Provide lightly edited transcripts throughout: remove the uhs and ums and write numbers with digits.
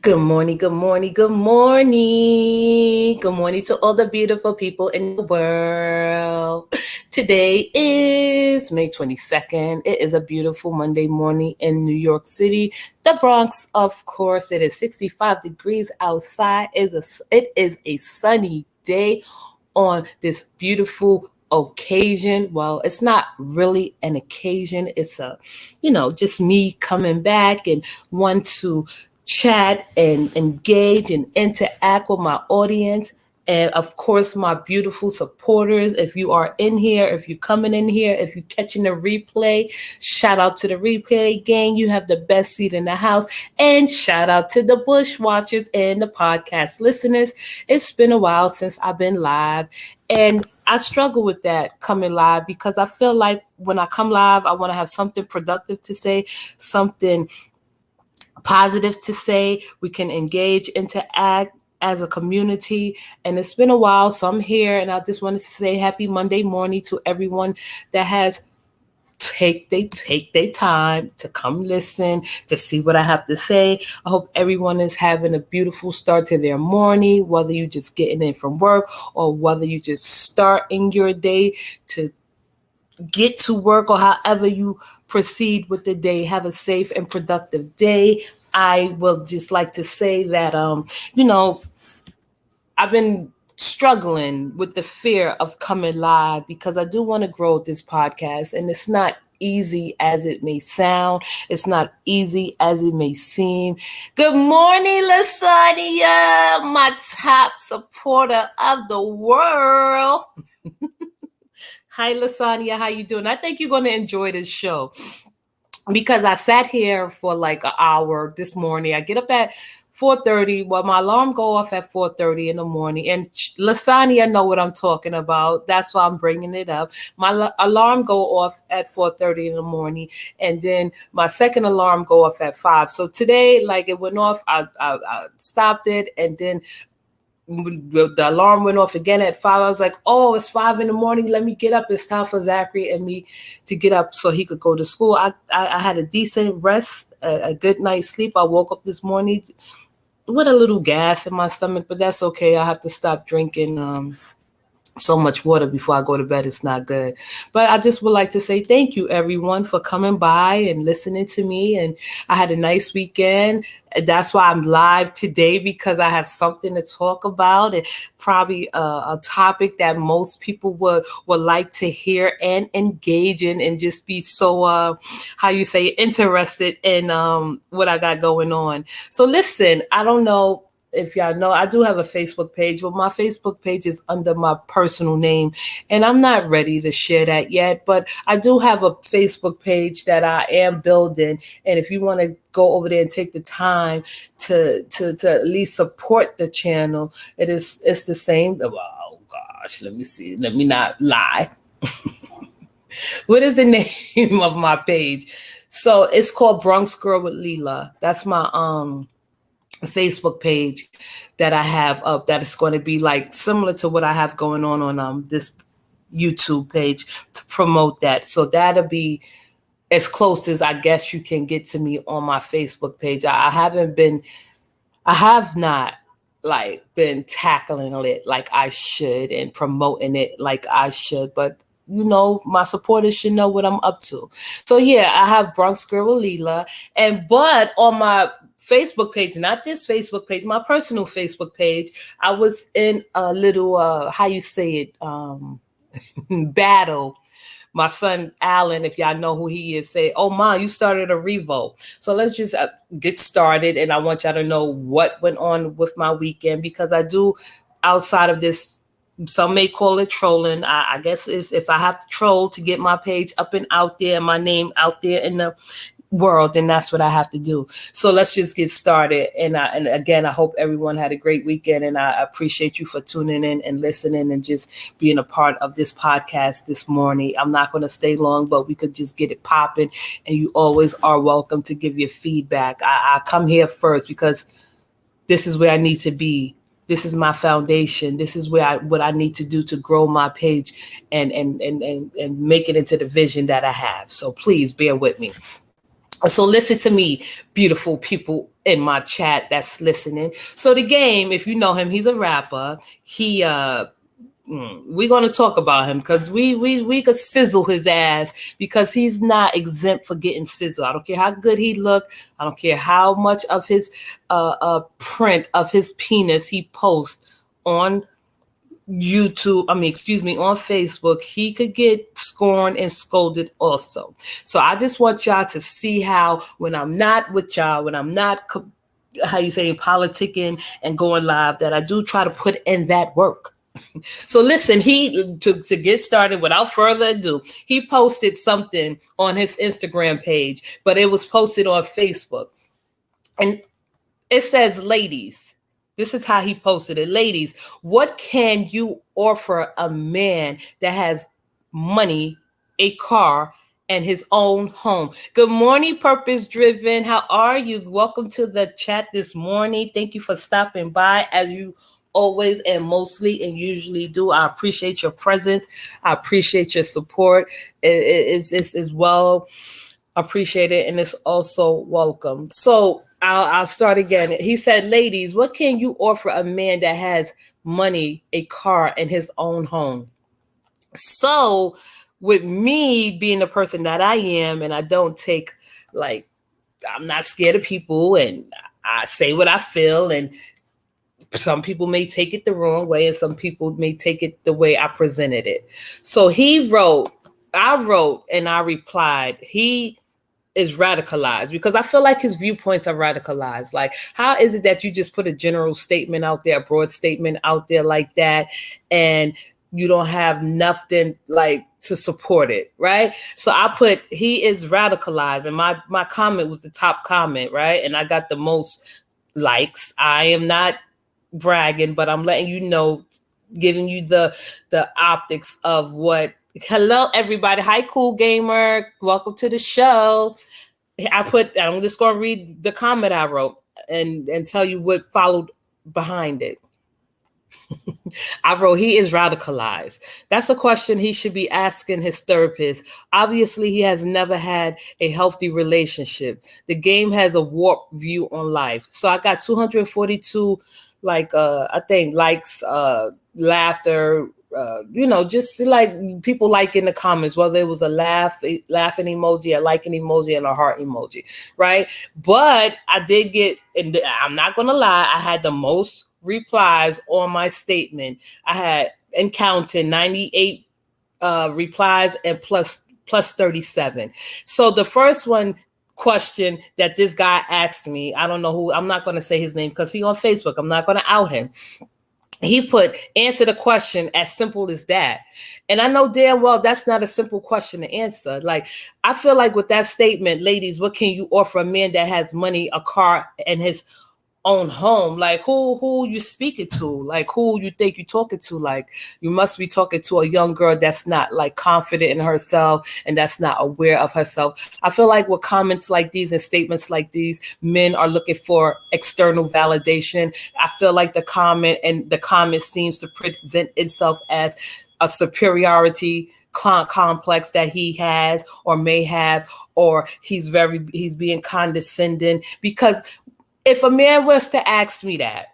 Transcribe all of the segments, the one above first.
Good morning, good morning, good morning. Good morning to all the beautiful people in the world. Today is May 22nd. It is a beautiful Monday morning in New York City, the Bronx. Of course, it is 65 degrees outside. It is a sunny day on this beautiful occasion. Well, it's not really an occasion. It's just me coming back and want to chat and engage and interact with my audience. And of course, my beautiful supporters. If you are in here, if you're coming in here, if you're catching the replay, shout out to the replay gang. You have the best seat in the house. And shout out to the Bush watchers and the podcast listeners. It's been a while since I've been live. And I struggle with that coming live because I feel like when I come live, I want to have something productive to say, something positive to say. We can engage, interact as a community. And it's been a while, so I'm here. And I just wanted to say happy Monday morning to everyone that has take their time to come listen to see what I have to say. I hope everyone is having a beautiful start to their morning, whether you just getting in from work or whether you just starting your day to get to work, or however you proceed with the day. Have a safe and productive day. I will just like to say that I've been struggling with the fear of coming live because I do want to grow this podcast, and it's not easy as it may sound. It's not easy as it may seem. Good morning, Lasania, my top supporter of the world. Hi, Lasania. How you doing? I think you're going to enjoy this show because I sat here for like an hour this morning. I get up at 4:30. Well, my alarm go off at 4:30 in the morning, and Lasania know what I'm talking about. That's why I'm bringing it up. My alarm go off at 4:30 in the morning, and then my second alarm go off at 5. So today, like it went off, I stopped it, and then the alarm went off again at 5. I was like, oh, it's 5 in the morning. Let me get up. It's time for Zachary and me to get up so he could go to school. I had a decent rest, a good night's sleep. I woke up this morning with a little gas in my stomach, but that's okay. I have to stop drinking so much water before I go to bed. It's not good. But I just would like to say thank you, everyone, for coming by and listening to me. And I had a nice weekend. That's why I'm live today, because I have something to talk about, and probably a topic that most people would like to hear and engage in, and just be so how you say, interested in what I got going on. So listen, I don't know if y'all know, I do have a Facebook page, but my Facebook page is under my personal name, and I'm not ready to share that yet. But I do have a Facebook page that I am building, and if you want to go over there and take the time to at least support the channel, it's the same. Oh gosh, let me see. Let me not lie. What is the name of my page? So it's called Bronx Girl with Leela. That's my Facebook page that I have up, that is going to be like similar to what I have going on this YouTube page to promote that. So that'll be as close as I guess you can get to me on my Facebook page. I have not like been tackling it like I should and promoting it like I should, but my supporters should know what I'm up to. So yeah, I have Bronx Girl with Leela, but on my Facebook page, not this Facebook page, my personal Facebook page, I was in a little how you say it, battle. My son Alan, if y'all know who he is, say, "Oh, Ma, you started a revolt." So let's just get started, and I want y'all to know what went on with my weekend, because I do, outside of this, some may call it trolling. I guess if I have to troll to get my page up and out there, my name out there in the world, then that's what I have to do. So let's just get started. And again, I hope everyone had a great weekend, and I appreciate you for tuning in and listening and just being a part of this podcast this morning. I'm not going to stay long, but we could just get it popping, and you always are welcome to give your feedback. I come here first because this is where I need to be. This is my foundation. This is what I need to do to grow my page and make it into the vision that I have. So please bear with me. So listen to me, beautiful people in my chat that's listening. So the game, if you know him, he's a rapper. We're gonna talk about him because we could sizzle his ass because he's not exempt for getting sizzled. I don't care how good he looked. I don't care how much of his print of his penis he posts on YouTube, on Facebook, he could get scorned and scolded also. So I just want y'all to see how when I'm not with y'all, when I'm not, politicking and going live, that I do try to put in that work. So listen, to get started without further ado, he posted something on his Instagram page, but it was posted on Facebook. And it says, ladies, this is how he posted it. Ladies, what can you offer a man that has money, a car, and his own home? Good morning, Purpose Driven. How are you? Welcome to the chat this morning. Thank you for stopping by as you always and mostly and usually do. I appreciate your presence. I appreciate your support. It's well appreciated, and it's also welcome. So I'll start again. He said, ladies, what can you offer a man that has money, a car, and his own home? So with me being the person that I am, and I don't take, I'm not scared of people, and I say what I feel, and some people may take it the wrong way, and some people may take it the way I presented it. So I wrote, and I replied, he is radicalized, because I feel like his viewpoints are radicalized. Like, how is it that you just put a general statement out there, a broad statement out there like that, and you don't have nothing to support it, right? So I put, he is radicalized, and my comment was the top comment, right? And I got the most likes. I am not bragging, but I'm letting you know, giving you the optics of what. Hello, everybody. Hi, Cool Gamer. Welcome to the show. I'm just going to read the comment I wrote and tell you what followed behind it. I wrote, he is radicalized. That's a question he should be asking his therapist. Obviously, he has never had a healthy relationship. The game has a warped view on life. So I got 242, I think, likes, laughter, just like people like in the comments, whether it was a laughing emoji, a liking emoji, and a heart emoji, right? But I did get, and I'm not gonna lie, I had the most replies on my statement. I had encountered 98 replies and plus 37. So the first question that this guy asked me, I don't know who, I'm not going to say his name because he's on Facebook, I'm not going to out him. He put, answer the question as simple as that. And I know damn well that's not a simple question to answer. I feel like with that statement, ladies, what can you offer a man that has money, a car, and his own home? Who you speaking to? Who you think you're talking to? You must be talking to a young girl that's not confident in herself and that's not aware of herself. I feel like with comments like these and statements like these, men are looking for external validation. I feel like the comment seems to present itself as a superiority complex that he has or may have, or he's being condescending. Because if a man was to ask me that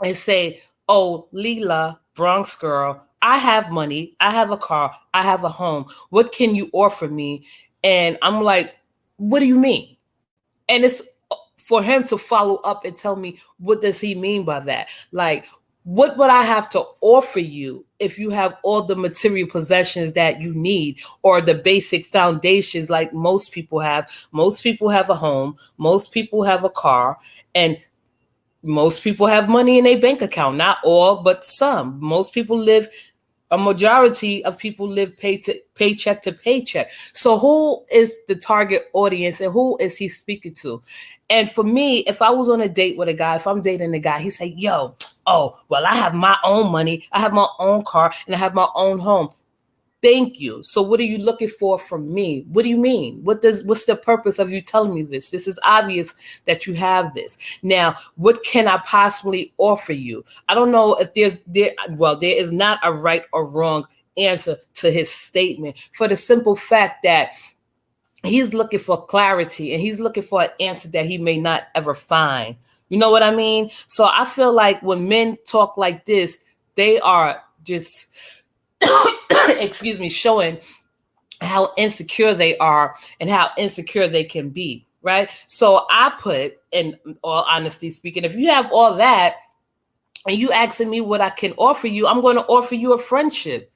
and say, oh, Leela, Bronx girl, I have money, I have a car, I have a home, what can you offer me? And I'm like, what do you mean? And it's for him to follow up and tell me, what does he mean by that? What would I have to offer you if you have all the material possessions that you need, or the basic foundations like most people have? Most people have a home, most people have a car, and most people have money in a bank account. Not all, but some. A majority of people live paycheck to paycheck. So who is the target audience and who is he speaking to? And for me, if I was on a date with a guy, if I'm dating a guy, he say, yo, oh, well, I have my own money, I have my own car, and I have my own home. Thank you. So what are you looking for from me? What do you mean? What's the purpose of you telling me this? This is obvious that you have this. Now, what can I possibly offer you? I don't know if there is not a right or wrong answer to his statement, for the simple fact that he's looking for clarity, and he's looking for an answer that he may not ever find. You know what I mean? So I feel like when men talk like this, they are just, excuse me, showing how insecure they are and how insecure they can be, right? So I put, in all honesty speaking, if you have all that and you asking me what I can offer you, I'm going to offer you a friendship.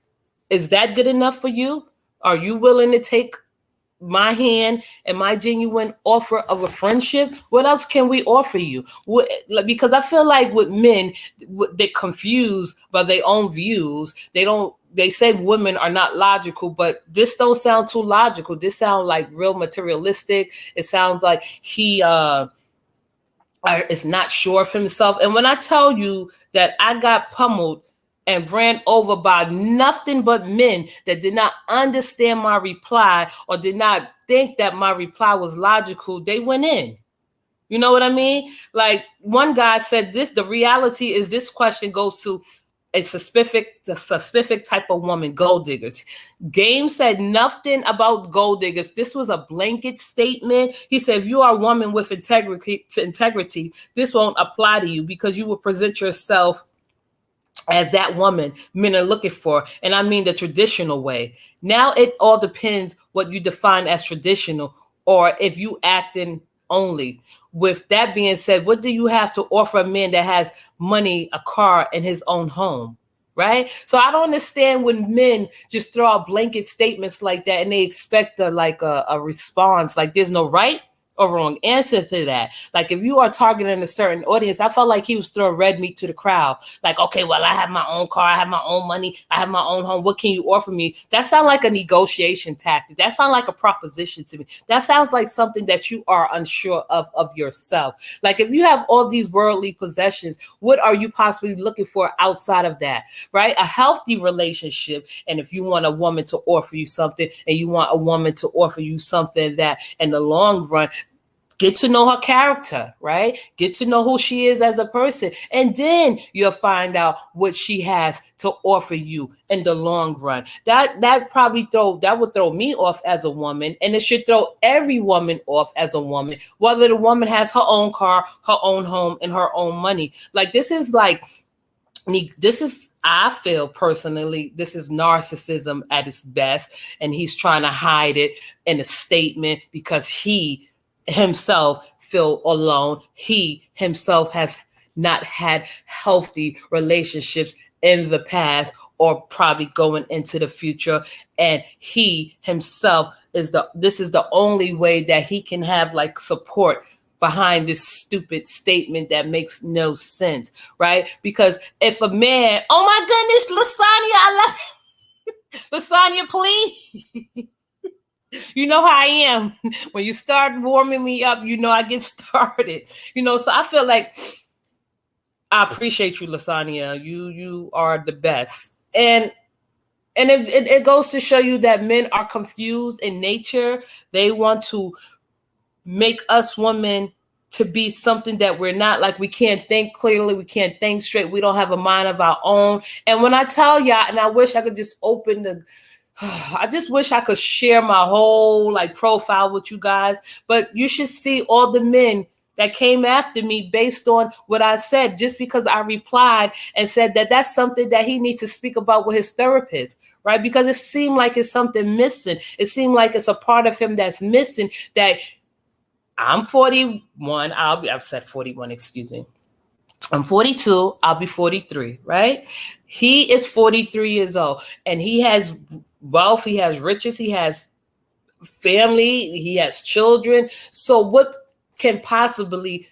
Is that good enough for you? Are you willing to take my hand and my genuine offer of a friendship? What else can we offer you? Because I feel like with men, they're confused by their own views. They say women are not logical, but this don't sound too logical. This sounds like real materialistic. It sounds like he is not sure of himself. And when I tell you that I got pummeled and ran over by nothing but men that did not understand my reply or did not think that my reply was logical, they went in. You know what I mean? Like one guy said this, the reality is this question goes to a specific type of woman, gold diggers. Game said nothing about gold diggers. This was a blanket statement. He said, if you are a woman with integrity, this won't apply to you because you will present yourself as that woman men are looking for. And I mean the traditional way. Now it all depends what you define as traditional or if you acting only. With that being said, what do you have to offer a man that has money, a car, and his own home? Right? So I don't understand when men just throw out blanket statements like that and they expect a response. Like there's no right or wrong answer to that. Like if you are targeting a certain audience, I felt like he was throwing red meat to the crowd. Like, okay, well, I have my own car, I have my own money, I have my own home. What can you offer me? That sounds like a negotiation tactic. That sounds like a proposition to me. That sounds like something that you are unsure of yourself. Like if you have all these worldly possessions, what are you possibly looking for outside of that, right? A healthy relationship. And if you want a woman to offer you something and you want a woman to offer you something that in the long run, get to know her character, right? Get to know who she is as a person. And then you'll find out what she has to offer you in the long run. That would throw me off as a woman. And it should throw every woman off as a woman, whether the woman has her own car, her own home, and her own money. Like I feel personally, this is narcissism at its best. And he's trying to hide it in a statement because he himself feel alone. He himself has not had healthy relationships in the past or probably going into the future. And he himself this is the only way that he can have like support behind this stupid statement that makes no sense, right? Because if a man, oh my goodness, Lasagna, I love Lasagna, please. You know how I am. When you start warming me up, you know I get started. So I feel like I appreciate you, Lasagna. You are the best. And it goes to show you that men are confused in nature. They want to make us women to be something that we're not. Like we can't think clearly, we can't think straight, we don't have a mind of our own. And when I tell y'all, and I wish I could just I just wish I could share my whole profile with you guys, but you should see all the men that came after me based on what I said, just because I replied and said that that's something that he needs to speak about with his therapist, right? Because it seemed like it's something missing. It seemed like it's a part of him that's missing. That I'm 41. I've said 41, excuse me. I'm 42. I'll be 43, right? He is 43 years old and he has wealth, he has riches, he has family, he has children. So what can possibly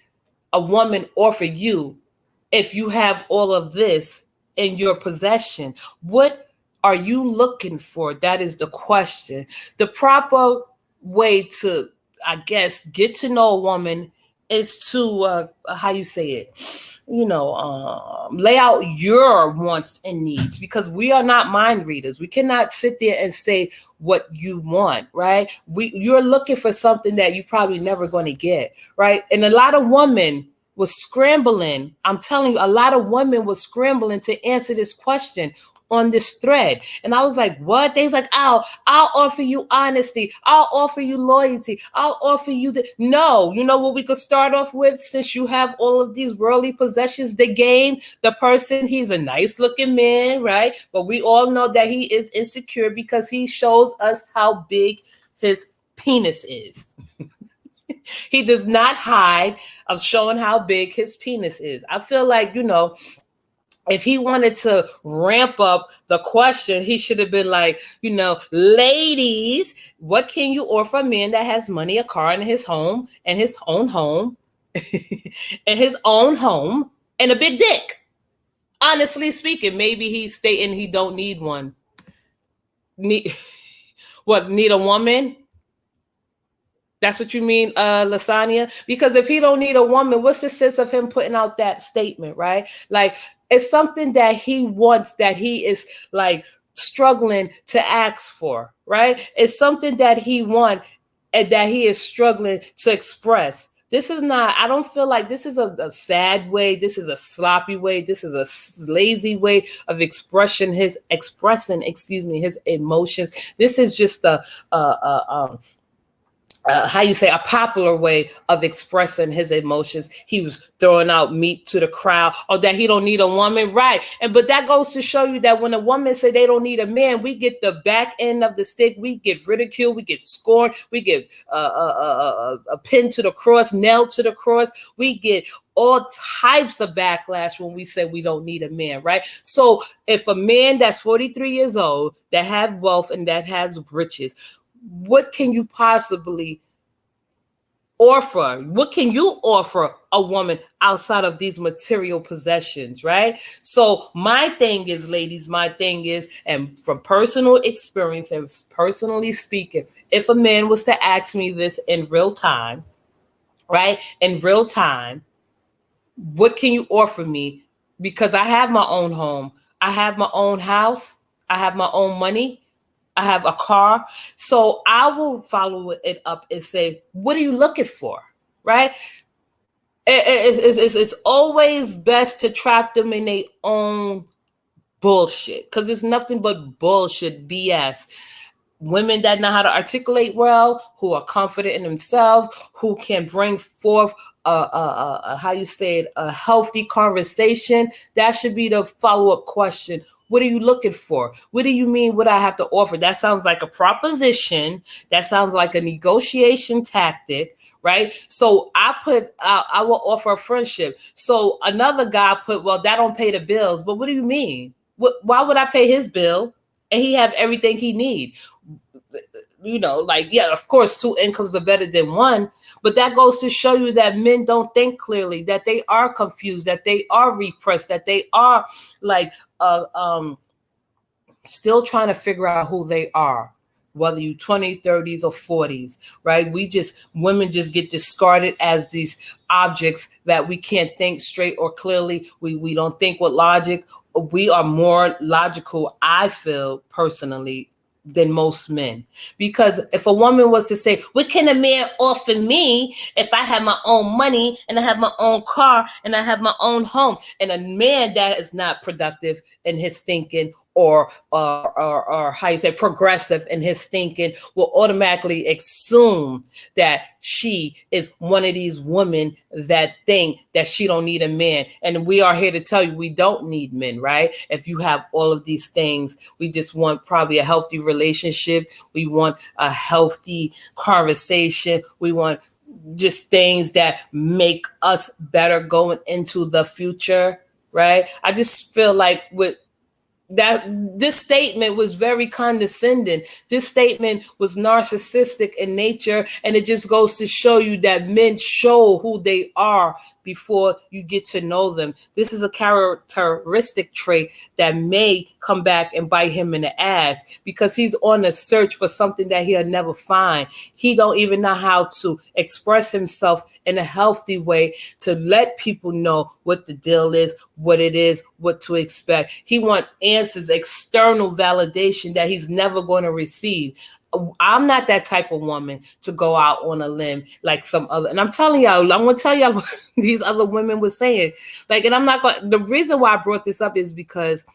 a woman offer you if you have all of this in your possession? What are you looking for? That is the question. The proper way to, I guess, get to know a woman is to, how you say it? Lay out your wants and needs, because we are not mind readers. We cannot sit there and say what you want, right? You're looking for something that you probably never going to get, right? And a lot of women was scrambling. I'm telling you, a lot of women was scrambling to answer this question. on this thread. And I was like, what? They's like, I'll offer you honesty. I'll offer you loyalty. I'll offer you no, you know what we could start off with, since you have all of these worldly possessions, the game, the person, he's a nice looking man, right? But we all know that he is insecure because he shows us how big his penis is. He does not hide of showing how big his penis is. I feel like, if he wanted to ramp up the question, he should have been like, ladies, what can you offer a man that has money, a car, and his home, and his own home, and his own home, and a big dick? Honestly speaking, maybe he's stating he don't need one. Need a woman? That's what you mean, Lasagna? Because if he don't need a woman, what's the sense of him putting out that statement, right? Like, it's something that he wants, that he is like struggling to ask for, right? It's something that he wants and that he is struggling to express. This is not, I don't feel like this is a sad way. This is a sloppy way. This is a lazy way of expressing his emotions. This is just a popular way of expressing his emotions. He was throwing out meat to the crowd, or that he don't need a woman, right? But that goes to show you that when a woman say they don't need a man, we get the back end of the stick. We get ridiculed, we get scorned, we get a pin to the cross, nailed to the cross. We get all types of backlash when we say we don't need a man, right? So if a man that's 43 years old, that have wealth and that has riches, what can you possibly offer? What can you offer a woman outside of these material possessions, right? So my thing is, ladies, and from personal experience and personally speaking, if a man was to ask me this in real time, right? In real time, what can you offer me? Because I have my own home. I have my own house. I have my own money. I have a car. So I will follow it up and say, what are you looking for? Right? It's always best to trap them in their own bullshit, because it's nothing but bullshit, BS. Women that know how to articulate well, who are confident in themselves, who can bring forth a healthy conversation. That should be the follow-up question. What are you looking for? What do you mean what I have to offer? That sounds like a proposition. That sounds like a negotiation tactic, right? So I will offer a friendship. So another guy put, well, that don't pay the bills. But what do you mean? Why would I pay his bill and he have everything he need? Of course, two incomes are better than one, but that goes to show you that men don't think clearly, that they are confused, that they are repressed, that they are still trying to figure out who they are, whether you 20s, 30s, or 40s, right? Women just get discarded as these objects that we can't think straight or clearly. We don't think with logic. We are more logical, I feel personally, than most men. Because if a woman was to say, what can a man offer me if I have my own money and I have my own car and I have my own home? And a man that is not productive in his thinking or progressive in his thinking will automatically assume that she is one of these women that think that she don't need a man. And we are here to tell you we don't need men, right? If you have all of these things, we just want probably a healthy relationship. We want a healthy conversation. We want just things that make us better going into the future, right? I just feel like that this statement was very condescending. This statement was narcissistic in nature, and it just goes to show you that men show who they are before you get to know them. This is a characteristic trait that may come back and bite him in the ass, because he's on a search for something that he'll never find. He don't even know how to express himself in a healthy way to let people know what the deal is, what it is, what to expect. He wants answers, external validation that he's never going to receive. I'm not that type of woman to go out on a limb like some other. And I'm telling y'all, I'm going to tell y'all what these other women were saying. And I'm not going. The reason why I brought this up is because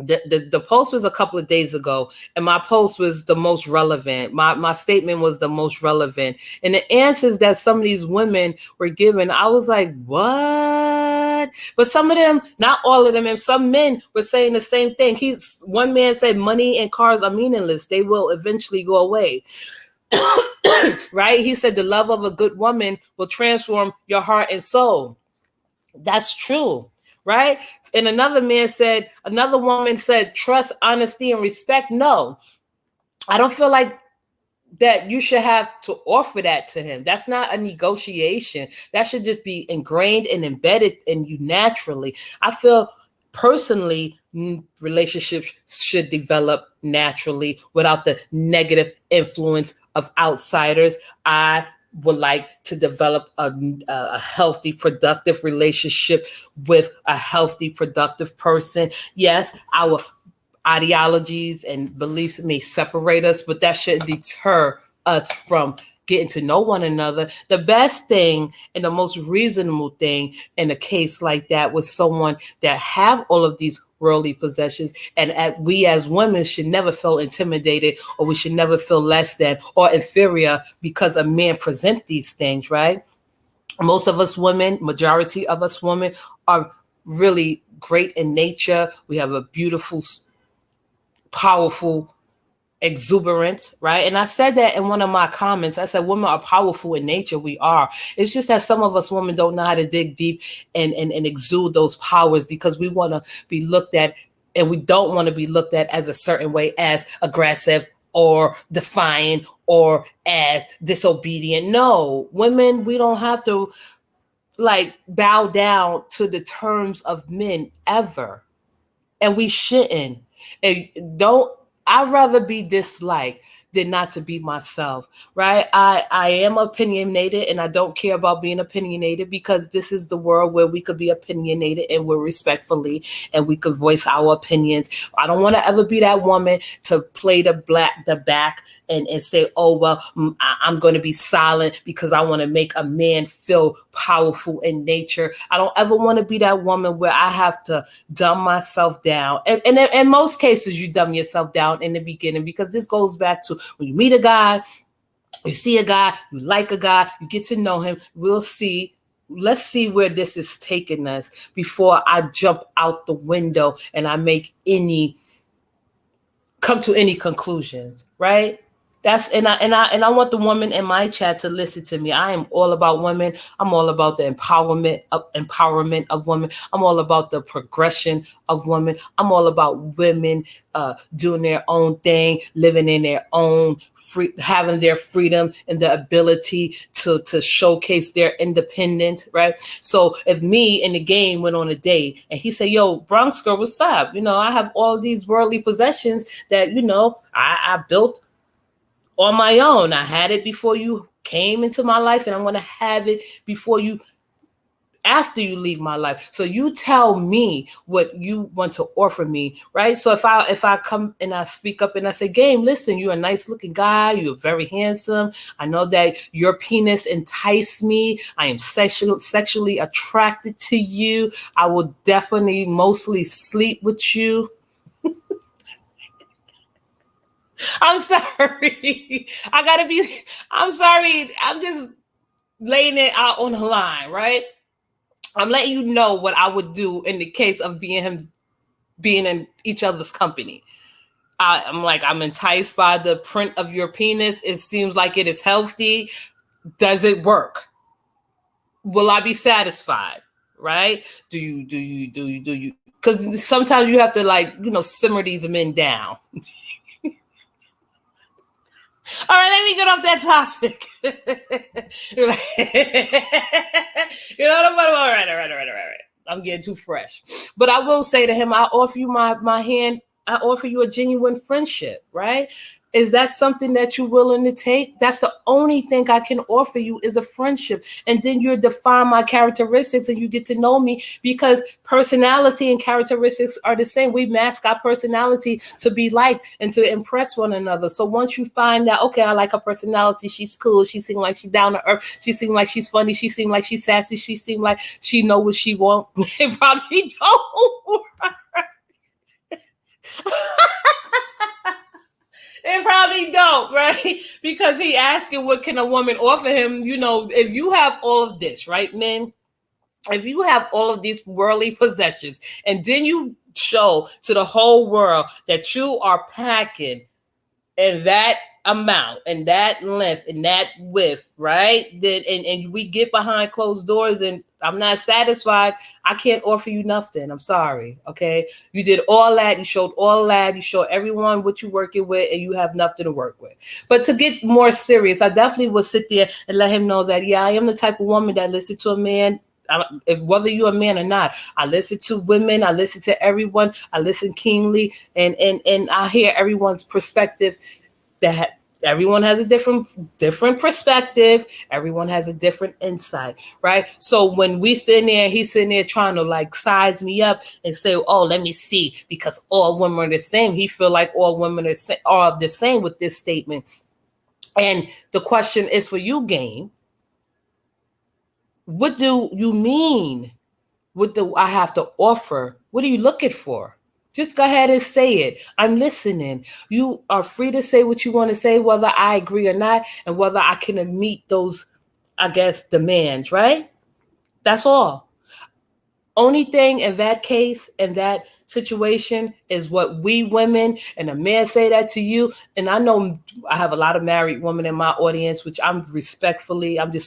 the post was a couple of days ago, and my post was the most relevant. My statement was the most relevant, and the answers that some of these women were given, I was like, what? But some of them, not all of them, and some men were saying the same thing. One man said, money and cars are meaningless; they will eventually go away. Right? He said the love of a good woman will transform your heart and soul. That's true. Right? And another woman said, trust, honesty, and respect. No, I don't feel like that you should have to offer that to him. That's not a negotiation. That should just be ingrained and embedded in you naturally. I feel personally, relationships should develop naturally without the negative influence of outsiders. I would like to develop a healthy, productive relationship with a healthy, productive person. Yes, our ideologies and beliefs may separate us, but that shouldn't deter us from getting to know one another. The best thing and the most reasonable thing in a case like that was someone that have all of these worldly possessions, and we as women should never feel intimidated, or we should never feel less than or inferior because a man present these things, right? Most of us women, majority of us women, are really great in nature. We have a beautiful, powerful, exuberant, right? And I said that in one of my comments. I said women are powerful in nature. We are. It's just that some of us women don't know how to dig deep and exude those powers, because we want to be looked at, and we don't want to be looked at as a certain way, as aggressive or defiant or as disobedient. No, women, we don't have to like bow down to the terms of men ever. And we shouldn't. And I'd rather be disliked than not to be myself, right? I am opinionated, and I don't care about being opinionated, because this is the world where we could be opinionated and we're respectfully, and we could voice our opinions. I don't want to ever be that woman to play the back and say, oh, well, I'm going to be silent because I want to make a man feel powerful in nature. I don't ever want to be that woman where I have to dumb myself down. And in most cases, you dumb yourself down in the beginning, because this goes back to when you meet a guy, you see a guy, you like a guy, you get to know him. Let's see where this is taking us before I jump out the window and I come to any conclusions, right? And I want the woman in my chat to listen to me. I am all about women. I'm all about the empowerment of women. I'm all about the progression of women. I'm all about women doing their own thing, living in their own having their freedom and the ability to showcase their independence, right? So if me in the game went on a date and he said, yo, Bronx girl, what's up? I have all these worldly possessions that, I built on my own. I had it before you came into my life, and I'm going to have it after you leave my life. So you tell me what you want to offer me, right? So if I come and I speak up and I say, Game, listen, you're a nice looking guy. You're very handsome. I know that your penis enticed me. I am sexually attracted to you. I will definitely mostly sleep with you. I'm sorry. I'm sorry. I'm just laying it out on the line, right? I'm letting you know what I would do in the case of being in each other's company. I'm enticed by the print of your penis. It seems like it is healthy. Does it work? Will I be satisfied? Right? Do you? Because sometimes you have to simmer these men down. All right, let me get off that topic. All right. I'm getting too fresh. But I will say to him, I offer you my hand. I offer you a genuine friendship, right? Is that something that you're willing to take? That's the only thing I can offer you is a friendship. And then you define my characteristics and you get to know me, because personality and characteristics are the same. We mask our personality to be liked and to impress one another. So once you find out, okay, I like her personality. She's cool. She seems like she's down to earth. She seems like she's funny. She seems like she's sassy. She seems like she know what she wants. It probably don't work. They probably don't, right? Because he asking what can a woman offer him. You know, if you have all of this, right, men? If you have all of these worldly possessions and then you show to the whole world that you are packing in that amount and that length and that width, right? Then and we get behind closed doors and I'm not satisfied, I can't offer you nothing. I'm sorry. Okay. You did all that, you showed all that, you showed everyone what you're working with, and you have nothing to work with. But to get more serious, I definitely would sit there and let him know that, yeah, I am the type of woman that listens to a man. If whether you're a man or not, I listen to women, I listen to everyone, I listen keenly, and I hear everyone's perspective. That everyone has a different perspective, everyone has a different insight, right? So when we sitting there, he's sitting there trying to like size me up and say, oh, let me see, because all women are the same. He feel like all women are the same with this statement. And the question is for you, Game. What do you mean? What do I have to offer? What are you looking for? Just go ahead and say it. I'm listening. You are free to say what you want to say, whether I agree or not, and whether I can meet those, I guess, demands, right? That's all. Only thing in that case, in that situation, is what we women and a man say that to you. And I know I have a lot of married women in my audience, which I'm just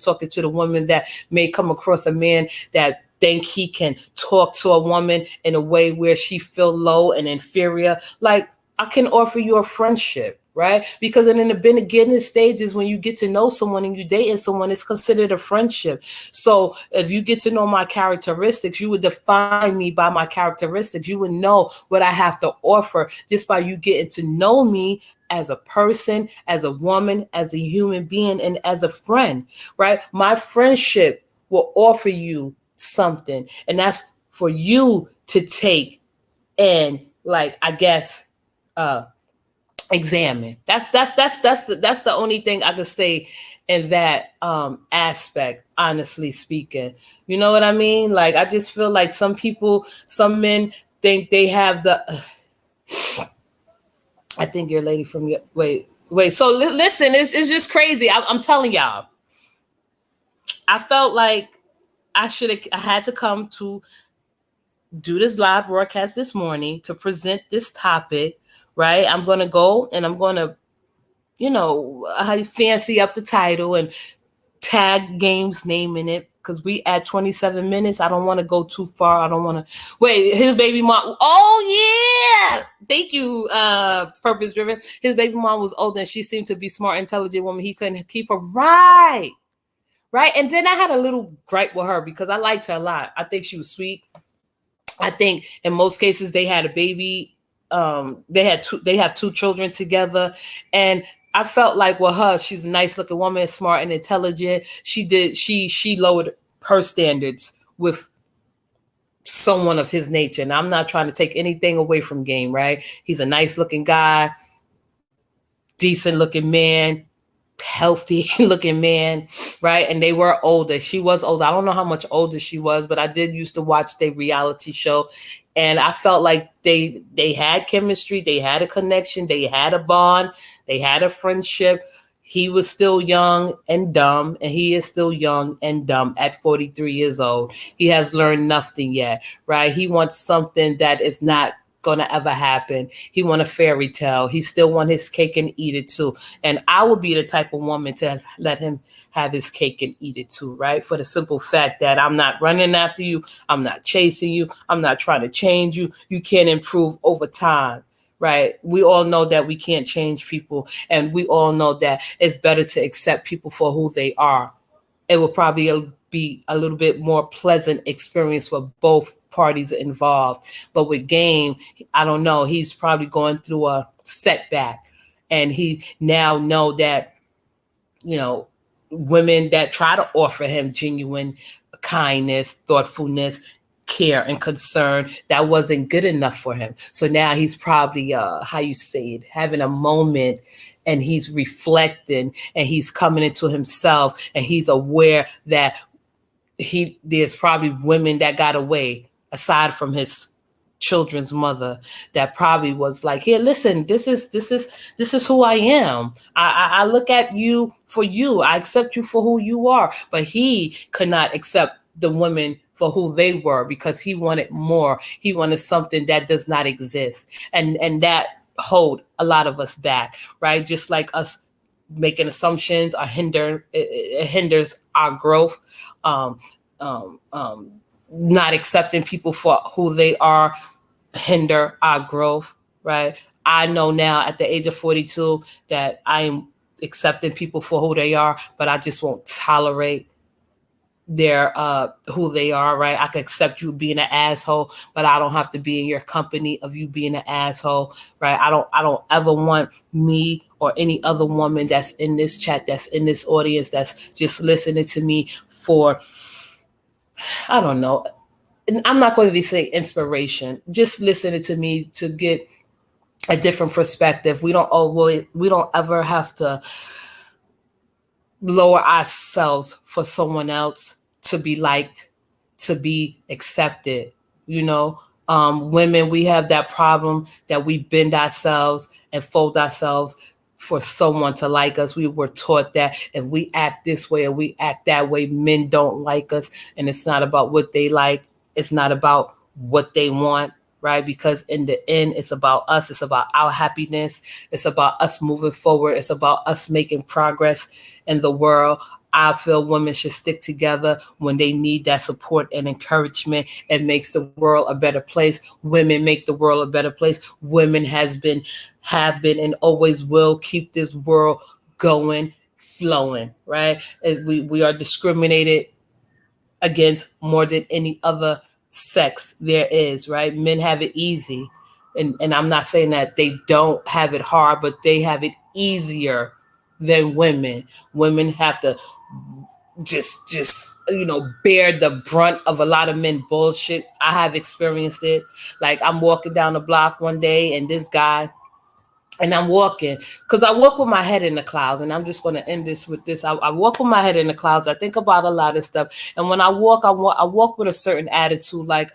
talking to the women that may come across a man that think he can talk to a woman in a way where she feel low and inferior. Like, I can offer you a friendship, right? Because in the beginning stages, when you get to know someone and you dating someone, it's considered a friendship. So if you get to know my characteristics, you would define me by my characteristics. You would know what I have to offer just by you getting to know me as a person, as a woman, as a human being, and as a friend, right? My friendship will offer you something, and that's for you to take and, like, I guess, examine. That's the only thing I could say in that aspect, honestly speaking. You know what I mean? Like, I just feel like some men think they have the I think you're a lady from your wait. So listen, it's just crazy. I'm telling y'all. I felt like I had to come to do this live broadcast this morning to present this topic, right? I'm going to go and I'm going to, fancy up the title and tag Game's name in it, because we at 27 minutes. I don't want to go too far. I don't want to wait. His baby mom. Oh yeah. Thank you, Purpose Driven. His baby mom was old and she seemed to be smart, intelligent woman. He couldn't keep her right. And then I had a little gripe with her because I liked her a lot. I think she was sweet. I think in most cases they had a baby. They have two children together, and I felt like with her, she's a nice looking woman, smart and intelligent. She lowered her standards with someone of his nature. And I'm not trying to take anything away from Game, right? He's a nice looking guy, decent looking man, healthy looking man, right? And they were older. She was older. I don't know how much older she was, but I did used to watch their reality show, and I felt like they had chemistry, they had a connection, they had a bond, they had a friendship. He was still young and dumb, and he is still young and dumb at 43 years old. He has learned nothing yet, right? He wants something that is not gonna ever happen. He want a fairy tale. He still want his cake and eat it too. And I would be the type of woman to let him have his cake and eat it too, right? For the simple fact that I'm not running after you. I'm not chasing you. I'm not trying to change you. You can't improve over time, right? We all know that we can't change people. And we all know that it's better to accept people for who they are. It will probably be a little bit more pleasant experience for both parties involved. But with Game, I don't know, he's probably going through a setback, and he now know that, women that try to offer him genuine kindness, thoughtfulness, care, and concern, that wasn't good enough for him. So now he's probably having a moment, and he's reflecting, and he's coming into himself, and he's aware that there's probably women that got away aside from his children's mother that probably was like, here, listen, this is who I am. I look at you for you. I accept you for who you are. But he could not accept the women for who they were because he wanted more. He wanted something that does not exist. And that hold a lot of us back, right? Just like us making assumptions or it hinders our growth. Um, um, um, Not accepting people for who they are hinder our growth, right? I know now at the age of 42 that I am accepting people for who they are, but I just won't tolerate their who they are, right? I can accept you being an asshole, but I don't have to be in your company of you being an asshole, right? I don't ever want me or any other woman that's in this chat, that's in this audience, that's just listening to me for, I don't know, I'm not going to be saying inspiration, just listening to me to get a different perspective. We don't ever have to lower ourselves for someone else to be liked, to be accepted. You know, women, we have that problem that we bend ourselves and fold ourselves for someone to like us. We were taught that if we act this way or we act that way, men don't like us. And it's not about what they like. It's not about what they want, right? Because in the end, it's about us. It's about our happiness. It's about us moving forward. It's about us making progress in the world. I feel women should stick together when they need that support and encouragement. It makes the world a better place. Women make the world a better place. Women have been, and always will keep this world going, flowing, right? We are discriminated against more than any other sex there is, right? Men have it easy. And I'm not saying that they don't have it hard, but they have it easier than women. Women have to just bear the brunt of a lot of men bullshit. I have experienced it. Like, I'm walking down the block one day and this guy, and I'm walking because I walk with my head in the clouds, and I'm just going to end this with this. I walk with my head in the clouds. I think about a lot of stuff, and when I walk with a certain attitude. Like,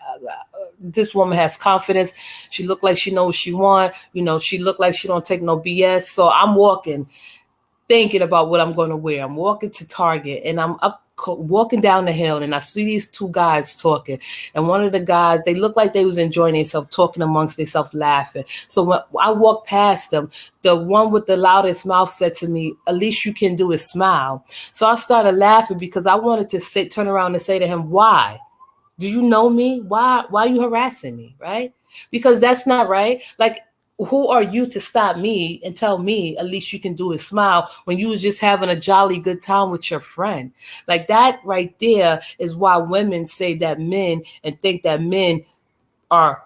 this woman has confidence. She look like she knows what she want. She look like she don't take no BS. So I'm walking, thinking about what I'm going to wear. I'm walking to Target, and I'm walking down the hill, and I see these two guys talking. And one of the guys, they look like they was enjoying themselves, talking amongst themselves, laughing. So when I walked past them, the one with the loudest mouth said to me, "At least you can do is smile." So I started laughing because I wanted to turn around and say to him, "Why? Do you know me? Why are you harassing me?" Right? Because that's not right. Like, who are you to stop me and tell me at least you can do is smile when you was just having a jolly good time with your friend? Like, that right there is why women say that men and think that men are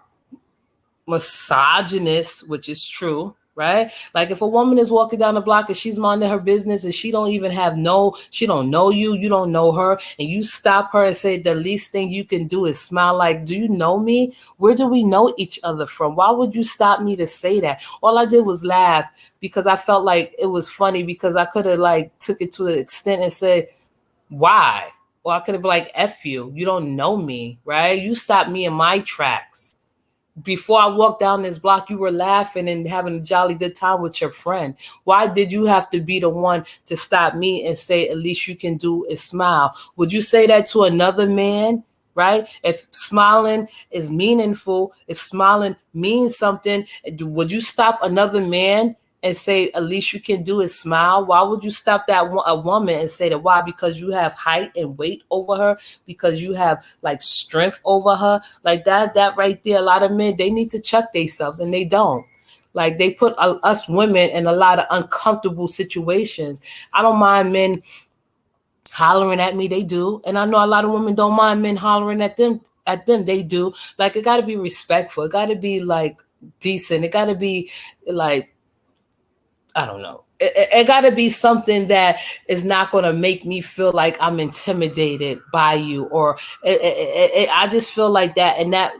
misogynist, which is true, right? Like, if a woman is walking down the block and she's minding her business and she don't know you, you don't know her, and you stop her and say the least thing you can do is smile. Like, do you know me? Where do we know each other from? Why would you stop me to say that? All I did was laugh because I felt like it was funny, because I could have like took it to an extent and said, why? Or I could have been like, F you, you don't know me, right? You stopped me in my tracks. Before I walked down this block, you were laughing and having a jolly good time with your friend. Why did you have to be the one to stop me and say, at least you can do is smile? Would you say that to another man? Right? If smiling is meaningful, if smiling means something, would you stop another man and say, at least you can do is smile? Why would you stop a woman and say that? Why? Because you have height and weight over her, because you have like strength over her, like that right there. A lot of men, they need to check themselves, and they don't. Like, they put us women in a lot of uncomfortable situations. I don't mind men hollering at me, they do. And I know a lot of women don't mind men hollering at them, they do. Like, it got to be respectful. It got to be like decent. It got to be like, I don't know. It got to be something that is not going to make me feel like I'm intimidated by you, or I just feel like that. And that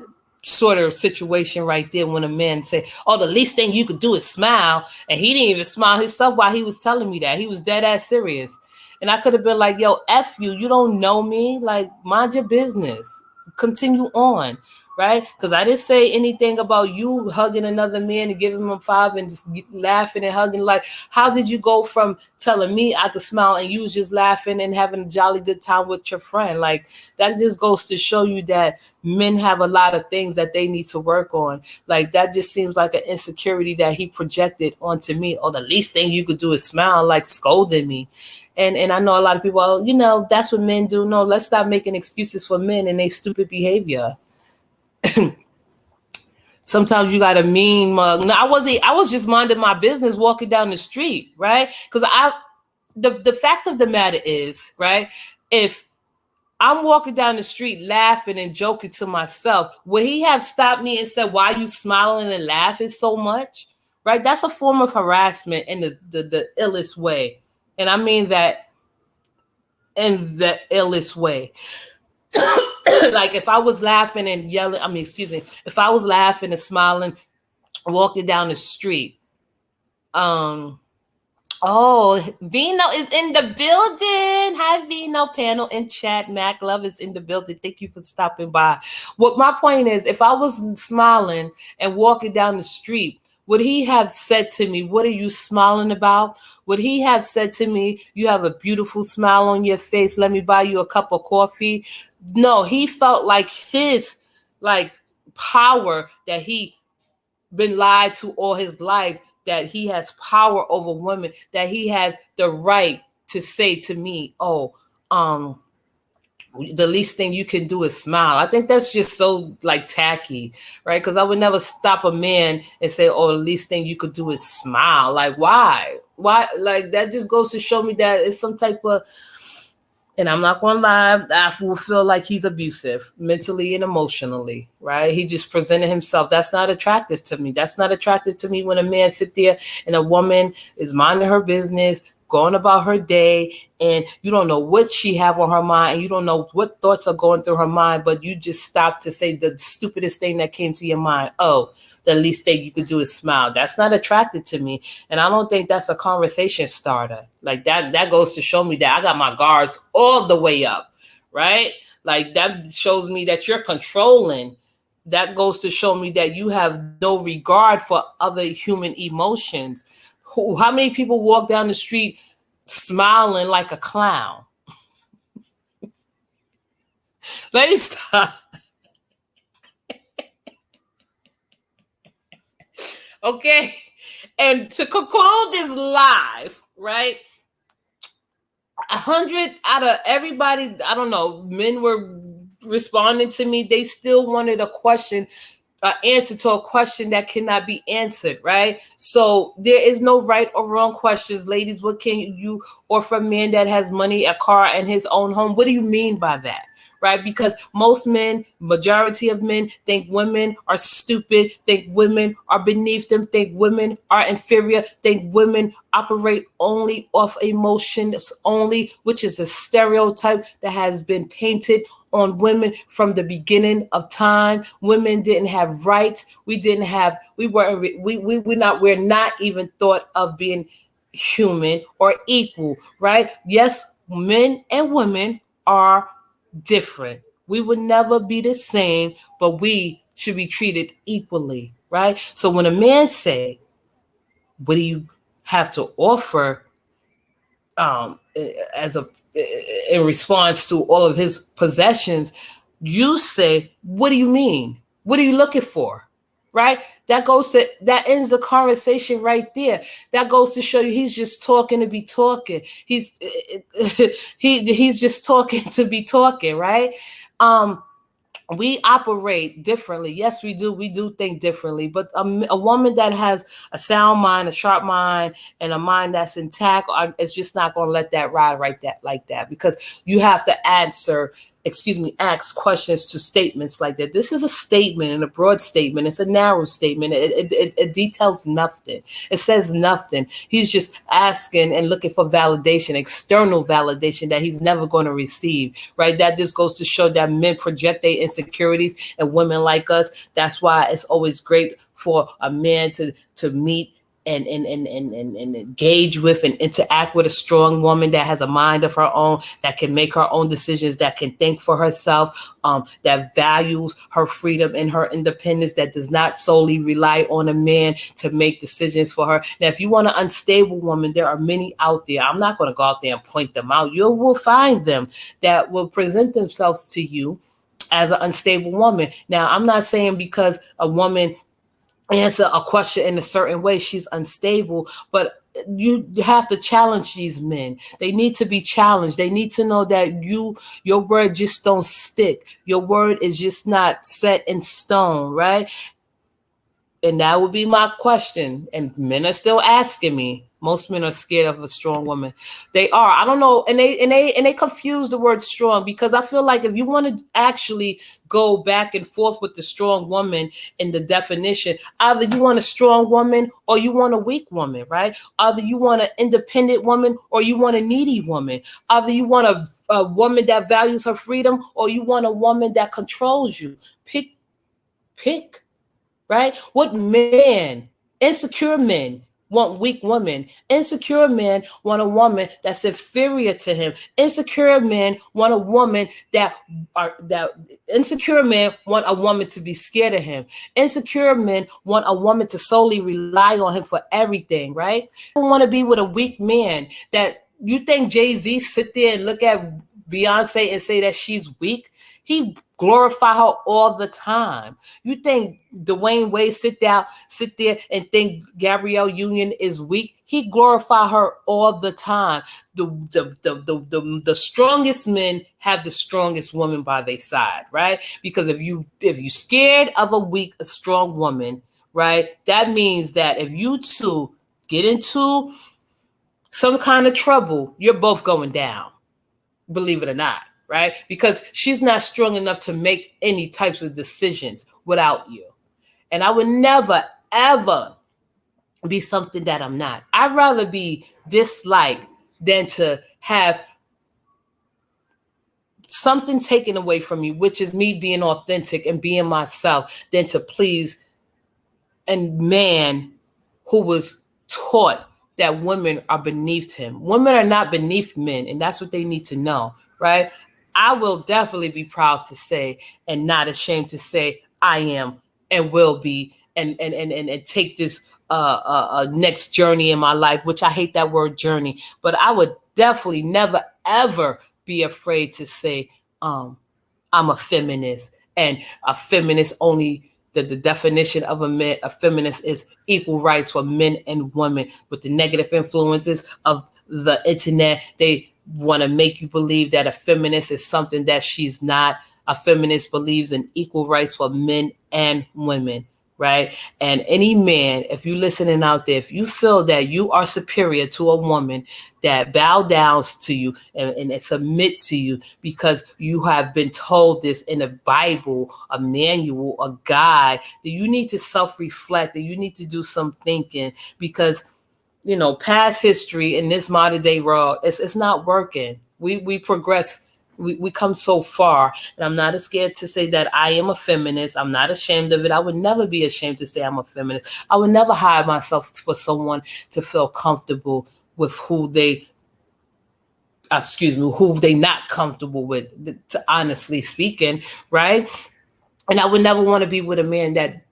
sort of situation right there, when a man say, "Oh, the least thing you could do is smile," and he didn't even smile himself while he was telling me that. He was dead ass serious. And I could have been like, "Yo, F you, you don't know me. Like, mind your business. continue on, right? Because I didn't say anything about you hugging another man and giving him five and just laughing and hugging. Like, how did you go from telling me I could smile and you was just laughing and having a jolly good time with your friend? Like, that just goes to show you that men have a lot of things that they need to work on. Like, that just seems like an insecurity that he projected onto me. Oh, the least thing you could do is smile, like scolding me. And I know a lot of people, that's what men do. No, let's stop making excuses for men and their stupid behavior. Sometimes you got a mean mug. No, I was just minding my business walking down the street, right? Because the fact of the matter is, right, if I'm walking down the street laughing and joking to myself, would he have stopped me and said, why are you smiling and laughing so much? Right? That's a form of harassment in the illest way. And I mean that in the illest way. Like, if I was laughing and yelling, if I was laughing and smiling, walking down the street. Oh, Vino is in the building. Hi, Vino. Panel in chat. Mac Love is in the building. Thank you for stopping by. What my point is, if I was smiling and walking down the street, would he have said to me, what are you smiling about? Would he have said to me, you have a beautiful smile on your face. Let me buy you a cup of coffee. No, he felt like his power that he been lied to all his life, that he has power over women, that he has the right to say to me, the least thing you can do is smile. I think that's just so tacky, right? Because I would never stop a man and say, the least thing you could do is smile. Like, why? Like, that just goes to show me that it's some type of, and I'm not going to lie, I will feel like he's abusive mentally and emotionally, right? He just presented himself. That's not attractive to me. That's not attractive to me when a man sit there and a woman is minding her business, going about her day, and you don't know what she have on her mind, and you don't know what thoughts are going through her mind, but you just stop to say the stupidest thing that came to your mind. The least thing you could do is smile. That's not attractive to me. And I don't think that's a conversation starter. Like, that goes to show me that I got my guards all the way up, right? Like, that shows me that you're controlling. That goes to show me that you have no regard for other human emotions. How many people walk down the street smiling like a clown? Let me stop. Okay. And to conclude this live, right? 100 out of everybody, I don't know, men were responding to me. They still wanted a question, answer to a question that cannot be answered, right? So there is no right or wrong questions. Ladies, what can you offer a man that has money, a car, and his own home? What do you mean by that? Right? Because most men, majority of men, think women are stupid, think women are beneath them, think women are inferior, think women operate only off emotions only, which is a stereotype that has been painted on women from the beginning of time. Women didn't have rights. We're not even thought of being human or equal, right? Yes, men and women are different. We would never be the same, but we should be treated equally, right? So when a man say, what do you have to offer in response to all of his possessions, you say, what do you mean? What are you looking for? Right? That ends the conversation right there. That goes to show you he's just talking to be talking. He's just talking to be talking, right? We operate differently. Yes, we do. We do think differently. But a woman that has a sound mind, a sharp mind, and a mind that's intact is just not going to let that ride like that, because you have to ask questions to statements like that. This is a statement and a broad statement. It's a narrow statement. It details nothing. It says nothing. He's just asking and looking for validation, external validation that he's never going to receive, right? That just goes to show that men project their insecurities, and women like us. That's why it's always great for a man to meet and engage with and interact with a strong woman that has a mind of her own, that can make her own decisions, that can think for herself, that values her freedom and her independence, that does not solely rely on a man to make decisions for her. Now, if you want an unstable woman, there are many out there. I'm not going to go out there and point them out. You will find them that will present themselves to you as an unstable woman. Now, I'm not saying because a woman answer a question in a certain way she's unstable, but you have to challenge these men. They need to be challenged. They need to know that your word just don't stick. Your word is just not set in stone, right? And that would be my question. And men are still asking me. Most men are scared of a strong woman. They are. I don't know. And they confuse the word strong, because I feel like if you want to actually go back and forth with the strong woman in the definition, either you want a strong woman or you want a weak woman, right? Either you want an independent woman or you want a needy woman. Either you want a woman that values her freedom or you want a woman that controls you. Pick. Right? What men, insecure men, want weak women. Insecure men want a woman that's inferior to him. Insecure men want a woman that insecure men want a woman to be scared of him. Insecure men want a woman to solely rely on him for everything, right? I don't want to be with a weak man. That you think Jay-Z sit there and look at Beyonce and say that she's weak? He glorify her all the time. You think Dwayne Wade sit there and think Gabrielle Union is weak? He glorify her all the time. The strongest men have the strongest woman by their side, right? Because if you scared of a strong woman, right, that means that if you two get into some kind of trouble, you're both going down, believe it or not. Right? Because she's not strong enough to make any types of decisions without you. And I would never, ever be something that I'm not. I'd rather be disliked than to have something taken away from you, which is me being authentic and being myself, than to please a man who was taught that women are beneath him. Women are not beneath men, and that's what they need to know, right? I will definitely be proud to say, and not ashamed to say, I am and will be, and take this next journey in my life, which I hate that word journey, but I would definitely never, ever be afraid to say, I'm a feminist, and a feminist only, the definition of a feminist is equal rights for men and women. With the negative influences of the internet, they want to make you believe that a feminist is something that she's not. A feminist believes in equal rights for men and women, right? And any man, if you're listening out there, if you feel that you are superior to a woman that bow down to you and submit to you because you have been told this in a Bible, a manual, a guide, that you need to self-reflect, that you need to do some thinking, because past history in this modern day world, it's not working. We progress. We come so far, and I'm not scared to say that I am a feminist. I'm not ashamed of it. I would never be ashamed to say I'm a feminist. I would never hide myself for someone to feel comfortable with who they not comfortable with, to honestly speaking, right? And I would never want to be with a man that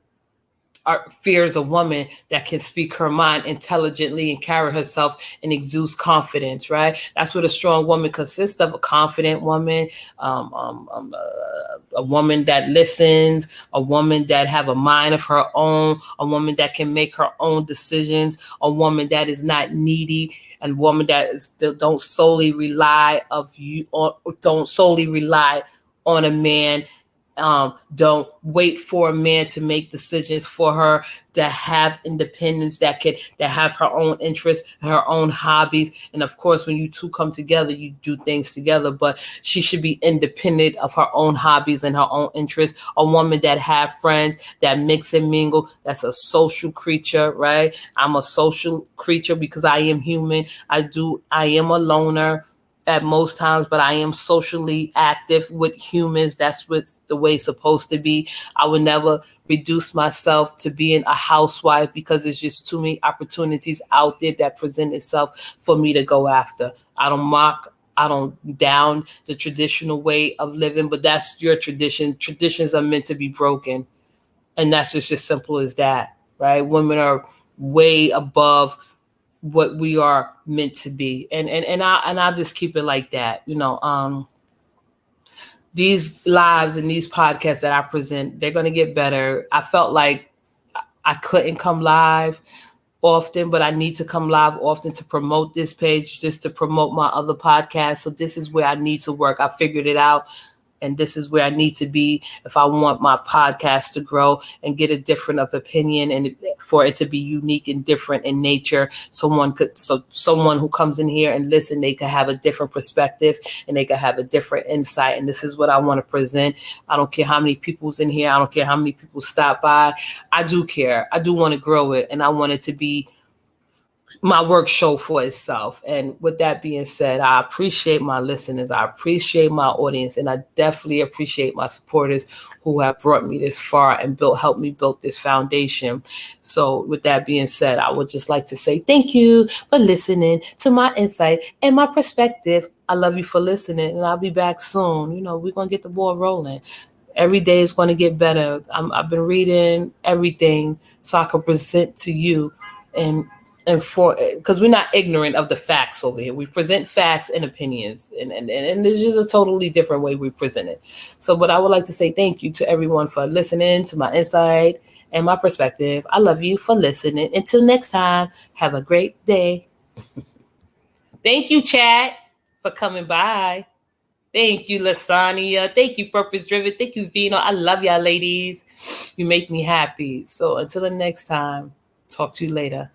fears a woman that can speak her mind intelligently and carry herself and exudes confidence, right? That's what a strong woman consists of: a confident woman, a woman that listens, a woman that have a mind of her own, a woman that can make her own decisions, a woman that is not needy, and woman that don't solely rely on a man. Don't wait for a man to make decisions for her, to have independence, that have her own interests, her own hobbies. And of course, when you two come together, you do things together, but she should be independent of her own hobbies and her own interests. A woman that have friends, that mix and mingle, that's a social creature, right? I'm a social creature because I am human. I am a loner. at most times, but I am socially active with humans. That's what the way it's supposed to be. I would never reduce myself to being a housewife because there's just too many opportunities out there that present itself for me to go after. I don't mock, I don't down the traditional way of living, but that's your tradition. Traditions are meant to be broken. And that's just as simple as that, right? Women are way above what we are meant to be, and I'll just keep it like that. These lives and these podcasts that I present, they're going to get better. I felt like I couldn't come live often, but I need to come live often to promote this page, just to promote my other podcasts. So this is where I need to work. I figured it out. And this is where I need to be if I want my podcast to grow and get a different of opinion, and for it to be unique and different in nature. Someone who comes in here and listen, they could have a different perspective and they could have a different insight. And this is what I want to present. I don't care how many people's in here. I don't care how many people stop by. I do care. I do want to grow it, and I want it to be my work show for itself. And with that being said, I appreciate my listeners. I appreciate my audience, and I definitely appreciate my supporters who have brought me this far and helped me build this foundation. So with that being said, I would just like to say thank you for listening to my insight and my perspective. I love you for listening, and I'll be back soon. We're going to get the ball rolling. Every day is going to get better. I've been reading everything so I can present to you, and for, because we're not ignorant of the facts over here. We present facts and opinions, and it's just a totally different way we present it. So, but I would like to say thank you to everyone for listening to my insight and my perspective. I love you for listening. Until next time, have a great day. Thank you, chat, for coming by. Thank you, Lasania. Thank you, Purpose Driven. Thank you, Vino. I love y'all, ladies. You make me happy. So until the next time, talk to you later.